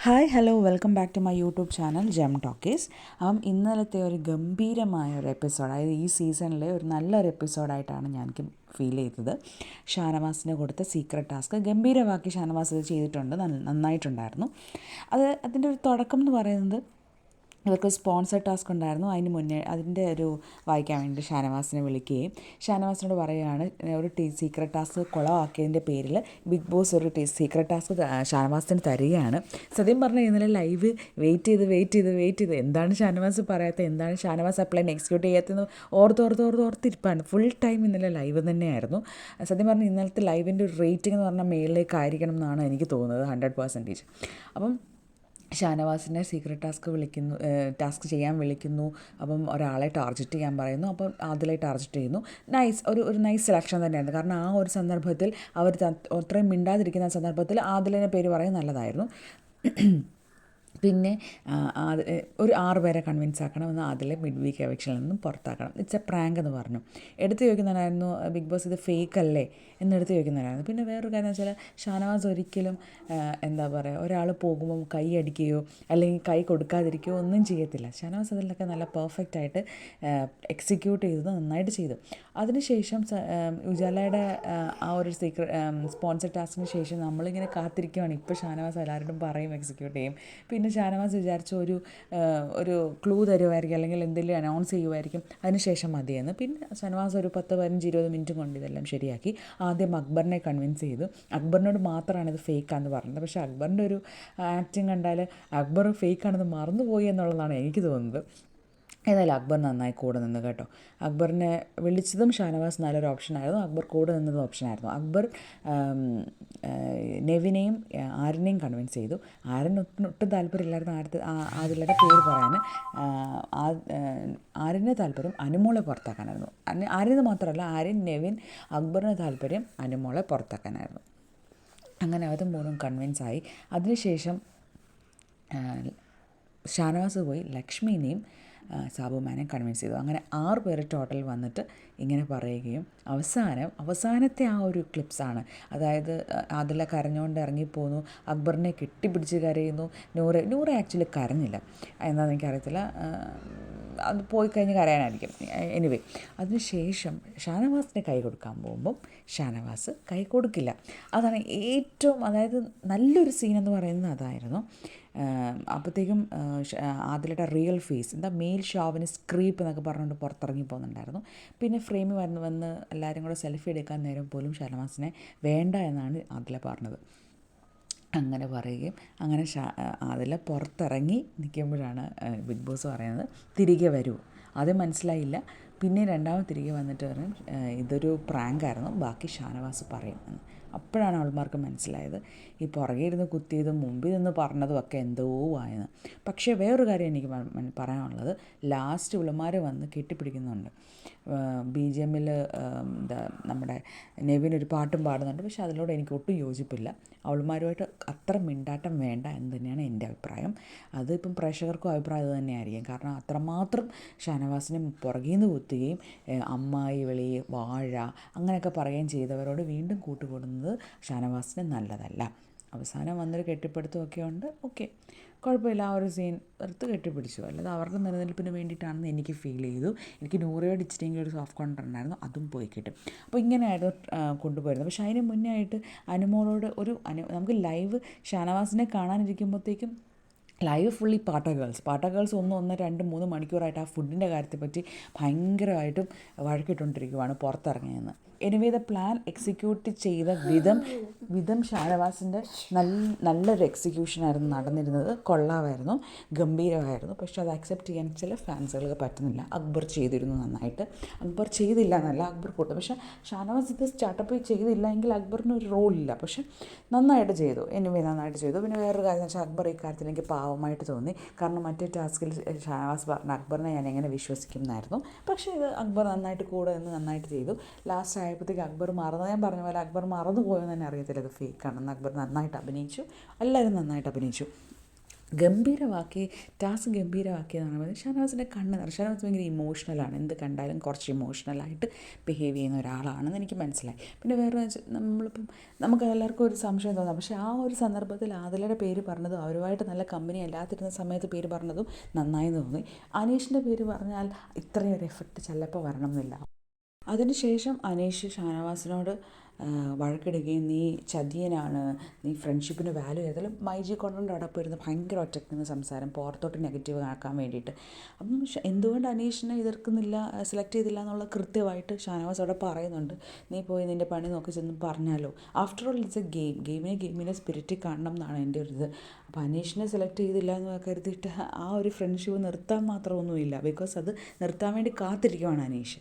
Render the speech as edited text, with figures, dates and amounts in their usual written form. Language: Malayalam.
Hi hello welcome back to my YouTube channel Gem Talkies. അപ്പം ഇന്നലത്തെ ഒരു ഗംഭീരമായ ഒരു എപ്പിസോഡ്, അതായത് ഈ സീസണിലെ ഒരു നല്ലൊരു എപ്പിസോഡായിട്ടാണ് എനിക്ക് ഫീൽ ചെയ്തത്. ഷാനവാസിന് കൊടുത്ത സീക്രട്ട് ടാസ്ക് ഗംഭീരമാക്കി ഷാനവാസ് ഇത് ചെയ്തിട്ടുണ്ട്, നന്നായിട്ടുണ്ടായിരുന്നു. അതിൻ്റെ ഒരു തുടക്കം എന്ന് പറയുന്നത്, ഇവർക്ക് സ്പോൺസർ ടാസ്ക് ഉണ്ടായിരുന്നു. അതിന് മുന്നേ അതിൻ്റെ ഒരു വായിക്കാൻ വേണ്ടി ഷാനവാസിനെ വിളിക്കുകയും ഷാനവാസിനോട് പറയുകയാണ്, ഒരു സീക്രട്ട് ടാസ്ക് കുളമാക്കിയതിൻ്റെ പേരിൽ ബിഗ് ബോസ് ഒരു സീക്രട്ട് ടാസ്ക് ഷാനവാസിന് തരികയാണ്. സത്യം പറഞ്ഞാൽ ഇന്നലെ ലൈവ് വെയിറ്റ് ചെയ്ത് എന്താണ് ഷാനവാസ് പറയാത്തത്, എന്താണ് ഷാനവാസ് അപ്ലൈൻ എക്സിക്യൂട്ട് ചെയ്യാത്തതെന്ന് ഓർത്തിരിപ്പാണ്. ഫുൾ ടൈം ഇന്നലെ ലൈവ് തന്നെയായിരുന്നു. സത്യം പറഞ്ഞാൽ ഇന്നലത്തെ ലൈവിൻ്റെ ഒരു റേറ്റിംഗ് എന്ന് പറഞ്ഞാൽ മേളിലേക്ക് ആയിരിക്കണം എന്നാണ് എനിക്ക് തോന്നുന്നത്, 100%. അപ്പം ഷാനവാസിനെ സീക്രട്ട് ടാസ്ക് ചെയ്യാൻ വിളിക്കുന്നു. അപ്പം ഒരാളെ ടാർഗറ്റ് ചെയ്യാൻ പറയുന്നു. അപ്പം അതിലെ ടാർഗറ്റ് ചെയ്യുന്നു. ഒരു നൈസ് സെലക്ഷൻ തന്നെയായിരുന്നു. കാരണം ആ ഒരു സന്ദർഭത്തിൽ അവർ അത്രയും മിണ്ടാതിരിക്കുന്ന സന്ദർഭത്തിൽ ആദിലിനെ പേര് പറയുന്നത് നല്ലതായിരുന്നു. പിന്നെ ഒരു 6 പേരെ കൺവിൻസ് ആക്കണം എന്ന് അതിലെ മിഡ് വീക്ക് എവിക്ഷനിൽ നിന്നും പുറത്താക്കണം. ഇറ്റ്സ് എ പ്രാങ്ക് എന്ന് പറഞ്ഞു. എടുത്ത് ചോദിക്കുന്നവരായിരുന്നു, ബിഗ് ബോസ് ഇത് ഫേക്ക് അല്ലേ എന്നെടുത്ത് ചോദിക്കുന്നവരായിരുന്നു. പിന്നെ വേറൊരു കാര്യം എന്ന് വെച്ചാൽ, ഷാനവാസ് ഒരിക്കലും ഒരാൾ പോകുമ്പം കൈ അടിക്കുകയോ അല്ലെങ്കിൽ കൈ കൊടുക്കാതിരിക്കുകയോ ഒന്നും ചെയ്യത്തില്ല. ഷാനവാസ് അതിലൊക്കെ നല്ല പെർഫെക്റ്റായിട്ട് എക്സിക്യൂട്ട് ചെയ്തത് നന്നായിട്ട് ചെയ്തു. അതിനുശേഷം ഉജാലയുടെ ആ ഒരു സ്പോൺസർ ടാസ്കിന് ശേഷം നമ്മളിങ്ങനെ കാത്തിരിക്കുകയാണ്. ഇപ്പോൾ ഷാനവാസ് എല്ലാവരോടും പറയും, എക്സിക്യൂട്ട് ചെയ്യും. പിന്നെ ഷാനവാസ് വിചാരിച്ച ഒരു ക്ലൂ തരുമായിരിക്കും, അല്ലെങ്കിൽ എന്തെങ്കിലും അനൗൺസ് ചെയ്യുമായിരിക്കും, അതിനുശേഷം മതിയെന്ന്. പിന്നെ ഷാനവാസ് ഒരു 10, 15, 20 മിനിറ്റ് കൊണ്ട് ഇതെല്ലാം ശരിയാക്കി. ആദ്യം അക്ബറിനെ കൺവിൻസ് ചെയ്തു. അക്ബറിനോട് മാത്രമാണ് ഇത് ഫേക്കാണെന്ന് പറഞ്ഞത്. പക്ഷേ അക്ബറിൻ്റെ ഒരു ആക്ടിങ് കണ്ടാൽ അക്ബർ ഫേക്കാണെന്ന് മറന്നുപോയി എന്നുള്ളതാണ് എനിക്ക് തോന്നുന്നത്. ഏതായാലും അക്ബർ നന്നായി കൂടെ നിന്ന് കേട്ടോ. അക്ബറിനെ വിളിച്ചതും ഷാനവാസ് നല്ലൊരു ഓപ്ഷനായിരുന്നു. അക്ബർ കൂടെ നിന്നതും ഓപ്ഷനായിരുന്നു. അക്ബർ നെവിനെയും ആര്യനെയും കൺവിൻസ് ചെയ്തു. ആര്യന് ഒട്ടും താല്പര്യമില്ലായിരുന്നു ആദിലയുടെ പേര് പറയാൻ. ആര്യന് താല്പര്യം അനുമോളെ പുറത്താക്കാനായിരുന്നു. ആര്യന് മാത്രമല്ല, ആര്യൻ, നെവിൻ, അക്ബറിന് താല്പര്യം അനുമോളെ പുറത്താക്കാനായിരുന്നു. അങ്ങനെ അത് മൂന്നും കൺവിൻസായി. അതിനുശേഷം ഷാനവാസ് പോയി ലക്ഷ്മിനെയും സാബുമാനെ കൺവിൻസ് ചെയ്തു. അങ്ങനെ 6 പേര് ടോട്ടൽ വന്നിട്ട് ഇങ്ങനെ പറയുകയും അവസാനത്തെ ആ ഒരു ക്ലിപ്സാണ്. അതായത് അതിൽ കരഞ്ഞുകൊണ്ട് ഇറങ്ങിപ്പോന്നു, അക്ബറിനെ കെട്ടിപ്പിടിച്ച് കരയുന്നു. നൂറ് ആക്ച്വലി കരഞ്ഞില്ല, എന്താണെന്ന് എനിക്കറിയത്തില്ല, അത് പോയി കഴിഞ്ഞ് കരയാനായിരിക്കും. എനിവേ, അതിനുശേഷം ഷാനവാസിന് കൈ കൊടുക്കാൻ പോകുമ്പം ഷാനവാസ് കൈ കൊടുക്കില്ല. അതാണ് ഏറ്റവും, അതായത് നല്ലൊരു സീനെന്ന് പറയുന്നത് അതായിരുന്നു. അപ്പോഴത്തേക്കും ആദിലയുടെ real face, male chauvinist creep എന്നൊക്കെ പറഞ്ഞുകൊണ്ട് പുറത്തിറങ്ങി പോകുന്നുണ്ടായിരുന്നു. പിന്നെ ഫ്രെയിമിൽ വന്ന് എല്ലാവരും കൂടെ സെൽഫി എടുക്കാൻ നേരം പോലും ഷാനവാസിനെ വേണ്ട എന്നാണ് ആദില പറഞ്ഞത്. അങ്ങനെ പറയുകയും അങ്ങനെ അതിൽ പുറത്തിറങ്ങി നിൽക്കുമ്പോഴാണ് ബിഗ് ബോസ് പറയുന്നത്, തിരികെ വരൂ. ആദ്യം മനസ്സിലായില്ല, പിന്നെ രണ്ടാമത് തിരികെ വന്നിട്ട് പറയും, ഇതൊരു പ്രാങ്കായിരുന്നു, ബാക്കി ഷാനവാസ് പറയും എന്ന്. അപ്പോഴാണ് അവൾമാർക്ക് മനസ്സിലായത്, ഈ പുറകെ ഇരുന്ന് കുത്തിയതും മുമ്പിൽ നിന്ന് പറഞ്ഞതും ഒക്കെ എന്തോ ആയെന്ന്. പക്ഷേ വേറൊരു കാര്യം എനിക്ക് പറയാനുള്ളത്, ലാസ്റ്റ് ഇവളുമാർ വന്ന് കെട്ടിപ്പിടിക്കുന്നുണ്ട്. BGM നമ്മുടെ നെവിൻ ഒരു പാട്ടും പാടുന്നുണ്ട്. പക്ഷേ അതിലൂടെ എനിക്ക് ഒട്ടും യോജിപ്പില്ല. അവളുമാരുമായിട്ട് അത്ര മിണ്ടാട്ടം വേണ്ട എന്ന് തന്നെയാണ് എൻ്റെ അഭിപ്രായം. അതിപ്പം പ്രേക്ഷകർക്കും അഭിപ്രായം അത് തന്നെയായിരിക്കും. കാരണം അത്രമാത്രം ഷാനവാസിനെ പുറകിൽ നിന്ന് കുത്തുകയും അമ്മായി വിളി, വാഴ അങ്ങനെയൊക്കെ പറയുകയും ചെയ്തവരോട് വീണ്ടും കൂട്ടുകൂടുന്നത് ഷാനവാസിന് നല്ലതല്ല. അവസാനം വന്നൊരു കെട്ടിപ്പിടുത്തമൊക്കെ ഉണ്ട്, ഓക്കെ, കുഴപ്പമില്ല. ആ ഒരു സീൻ എടുത്ത് കെട്ടിപ്പിടിച്ചു, അല്ലാതെ അവരുടെ നിലനിൽപ്പിന് വേണ്ടിയിട്ടാണെന്ന് എനിക്ക് ഫീൽ ചെയ്തു. എനിക്ക് നൂറയോട് ഇച്ചിട്ടെങ്കിലും ഒരു സോഫ്റ്റ് കോർണർ ഉണ്ടായിരുന്നു, അതും പോയി കിട്ടും. അപ്പോൾ ഇങ്ങനെയായിരുന്നു കൊണ്ടുപോയിരുന്നത്. പക്ഷേ അതിന് മുന്നേ ആയിട്ട് അനുമോളോട് നമുക്ക് ലൈവ് ഷാനവാസിനെ കാണാനിരിക്കുമ്പോഴത്തേക്കും ലൈവ് ഫുള്ളി പാട്ട ഗേൾസ് 1, 2, 3 മണിക്കൂറായിട്ട് ആ ഫുഡിൻ്റെ കാര്യത്തെപ്പറ്റി ഭയങ്കരമായിട്ടും വഴക്കിട്ടുകൊണ്ടിരിക്കുവാണ് പുറത്തിറങ്ങിയെന്ന്. എനിവേ, ദ പ്ലാൻ എക്സിക്യൂട്ട് ചെയ്ത വിധം ഷാനവാസിൻ്റെ നല്ലൊരു എക്സിക്യൂഷനായിരുന്നു നടന്നിരുന്നത്. കൊള്ളാമായിരുന്നു, ഗംഭീരമായിരുന്നു. പക്ഷേ അത് അക്സെപ്റ്റ് ചെയ്യാൻ ചില ഫാൻസുകൾക്ക് പറ്റുന്നില്ല. അക്ബർ ചെയ്തിരുന്നു നന്നായിട്ട്, അക്ബർ ചെയ്തില്ല എന്നല്ല, അക്ബർ കൂട്ടും. പക്ഷേ ഷാനവാസ് ഇത് സ്റ്റാർട്ടപ്പ് ചെയ്തില്ല എങ്കിൽ അക്ബറിന് ഒരു റോളില്ല. പക്ഷേ നന്നായിട്ട് ചെയ്തു, എനിവേ നന്നായിട്ട് ചെയ്തു. പിന്നെ വേറൊരു കാര്യം എന്ന് വെച്ചാൽ, അക്ബർ ഈ കാര്യത്തിൽ എനിക്ക് പാവമായിട്ട് തോന്നി. കാരണം മറ്റേ ടാസ്കിൽ ഷാനവാസ് പറഞ്ഞ അക്ബറിനെ ഞാൻ എങ്ങനെ വിശ്വസിക്കും എന്നായിരുന്നു. പക്ഷേ ഇത് അക്ബർ നന്നായിട്ട് കൂടെ നിന്ന് നന്നായിട്ട് ചെയ്തു. ലാസ്റ്റ് ആയപ്പോഴത്തേക്ക് അക്ബർ ഞാൻ പറഞ്ഞ പോലെ അക്ബർ മറന്നു പോയെന്ന് തന്നെ അറിയത്തില്ല ഇത് ഫേക്കാണെന്ന്. അക്ബർ നന്നായിട്ട് അഭിനയിച്ചു, എല്ലാവരും നന്നായിട്ട് അഭിനയിച്ചു. ഗംഭീരമാക്കി, ടാസ്ക് ഗംഭീരമാക്കിയതാണ് പറയുന്നത്. ഷാനവാസിൻ്റെ കണ്ണ് നിറഞ്ഞു. ഷാനവാസ് ഭയങ്കര ഇമോഷണലാണ്, എന്ത് കണ്ടാലും കുറച്ച് ഇമോഷണലായിട്ട് ബിഹേവ് ചെയ്യുന്ന ഒരാളാണെന്ന് എനിക്ക് മനസ്സിലായി. പിന്നെ വേറെ നമ്മളിപ്പം നമുക്ക് എല്ലാവർക്കും ഒരു സംശയം തോന്നാം, പക്ഷേ ആ ഒരു സന്ദർഭത്തിൽ ആദിലയുടെ പേര് പറഞ്ഞതും അവരുമായിട്ട് നല്ല കമ്പനി അല്ലാതിരുന്ന സമയത്ത് പേര് പറഞ്ഞതും നന്നായി തോന്നി. അനീഷിൻ്റെ പേര് പറഞ്ഞാൽ ഇത്രയും ഒരു എഫക്റ്റ് ചിലപ്പോൾ വരണം എന്നില്ല. അതിനുശേഷം അനീഷ് ഷാനവാസിനോട് വഴക്കിടുകയും നീ ചതിയനാണ്, നീ ഫ്രണ്ട്ഷിപ്പിന് വാല്യൂ ചെയ്താലും മൈജി കൊണ്ടോണ്ട് അടപ്പ് വരുന്ന ഭയങ്കര ഒറ്റയ്ക്ക് നിന്ന് സംസാരം പുറത്തോട്ട് നെഗറ്റീവ് ആക്കാൻ വേണ്ടിയിട്ട്. അപ്പം എന്തുകൊണ്ട് അനീഷിനെ എതിർക്കുന്നില്ല, സെലക്ട് ചെയ്തില്ല എന്നുള്ളത് കൃത്യമായിട്ട് ഷാനവാസ് അവിടെ പറയുന്നുണ്ട്. നീ പോയി നിൻ്റെ പണി നോക്കി ചെന്ന് പറഞ്ഞാലോ. ആഫ്റ്റർ ഓൾ ഇറ്റ്സ് എ ഗെയിമിനെ സ്പിരിറ്റിൽ കാണണം എന്നാണ് എൻ്റെ ഒരു ഇത്. അപ്പോൾ അനീഷിനെ സെലക്ട് ചെയ്തില്ല എന്ന് കരുതിയിട്ട് ആ ഒരു ഫ്രണ്ട്ഷിപ്പ് നിർത്താൻ മാത്രമൊന്നുമില്ല. ബിക്കോസ് അത് നിർത്താൻ വേണ്ടി കാത്തിരിക്കുവാണ് അനീഷ്.